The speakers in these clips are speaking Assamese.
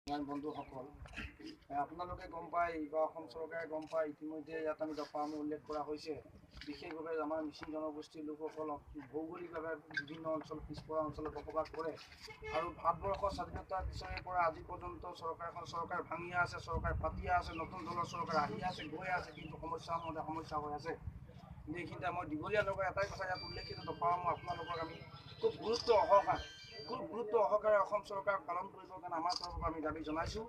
বন্ধুসকল, আপোনালোকে গম পায় বা অসম চৰকাৰে গম পায় ইতিমধ্যে ইয়াত আমি দফাসমূহ উল্লেখ কৰা হৈছে। বিশেষভাৱে আমাৰ মিচিং জনগোষ্ঠীৰ লোকসকলক ভৌগোলিকভাৱে বিভিন্ন অঞ্চল পিছপৰা অঞ্চলত বসবাস কৰে আৰু ভাৰতবৰ্ষৰ স্বাধীনতাৰ পিছৰে পৰা আজি পৰ্যন্ত চৰকাৰ ভাঙিয়া আছে, চৰকাৰ পাতিয়া আছে, নতুন দলৰ চৰকাৰ আহি আছে, গৈ আছে, কিন্তু সমস্যা হৈ আছে। কিন্তু এইখিনিতে মই দীঘলীয়া লগৰ এটাই কথা ইয়াত উল্লেখিত দফাসমূহ আপোনালোকক আমি খুব গুৰুত্ব সহকাৰে অসম চৰকাৰক পালন কৰিবৰ কাৰণে আমাৰ তৰফৰ পৰা আমি দাবী জনাইছোঁ।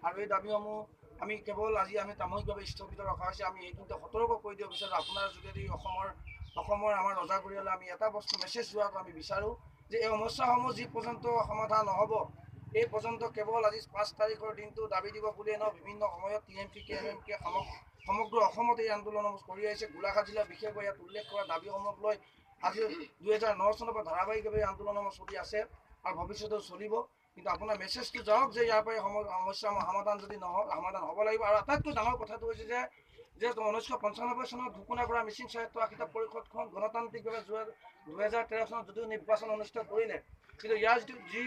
আৰু এই দাবীসমূহ আমি কেৱল আজি আমি সাময়িকভাৱে স্থগিত ৰখা হৈছে। আমি এইখিনিতে সতৰ্ক কৰি দিব বিচাৰোঁ, আপোনাৰ যোগেদি অসমৰ আমাৰ ৰজাঘৰীয়ালৈ আমি এটা বস্তু মেছেজ যোৱাটো আমি বিচাৰোঁ যে এই সমস্যাসমূহ যি পৰ্যন্ত সমাধান নহ'ব, এই পৰ্যন্ত কেৱল আজি 5 তাৰিখৰ দিনটো দাবী দিব বুলিয়ে নহয়, বিভিন্ন সময়ত TMC KMK সমগ্ৰ অসমত এই আন্দোলনসমূহ কৰি আহিছে। গোলাঘাট জিলাৰ বিশেষকৈ ইয়াত উল্লেখ কৰা দাবীসমূহক লৈ আজি 2009 চনৰ পৰা ধাৰাবাহিকভাৱে আন্দোলনসমূহ চলি আছে আৰু ভৱিষ্যতেও চলিব। কিন্তু আপোনাৰ মেছেজটো যাওক যে ইয়াৰ পৰা সমস্যা সমাধান যদি সমাধান হ'ব লাগিব। আৰু আটাইতকৈ ডাঙৰ কথাটো হৈছে যে 1995 চনত ঘোষণা কৰা মিচিং সাহিত্য আশীতা পৰিষদখন গণতান্ত্ৰিকভাৱে 2013 চনত যদিও নিৰ্বাচন অনুষ্ঠিত কৰিলে, কিন্তু ইয়াৰ যি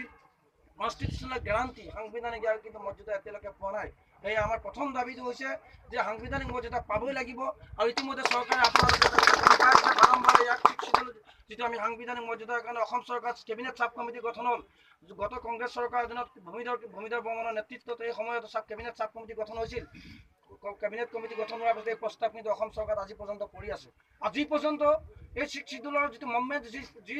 কনষ্টিটিউচনেল গ্যাৰাণ্টি, সাংবিধানিক ইয়াৰ কিন্তু মৰ্যাদা এতিয়ালৈকে পোৱা নাই। সেয়ে আমাৰ প্ৰথম দাবীটো হৈছে যে সাংবিধানিক মৰ্যাদা পাবই লাগিব। আৰু ইতিমধ্যে চৰকাৰে আপোনালোকে বাৰম্বাৰ ইয়াক যিটো আমি সাংবিধানিক মৰ্যাদাৰ কাৰণে অসম চৰকাৰ কেবিনেট চাব কমিটি গঠন হ'ল। গত কংগ্ৰেছ চৰকাৰৰ অধীনত ভূমিধৰ বৰ্মনৰ নেতৃত্বত এই সময়ত কেবিনেট চাব কমিটি গঠন হৈছিল। কেবিনেট কমিটি গঠন হোৱাৰ পিছত এই প্ৰস্তাৱ কিন্তু অসম চৰকাৰত আজি পৰ্যন্ত পৰি আছে। আজি পৰ্যন্ত এই 6 শিডিউলৰ যিটো মভমেণ্ট, যি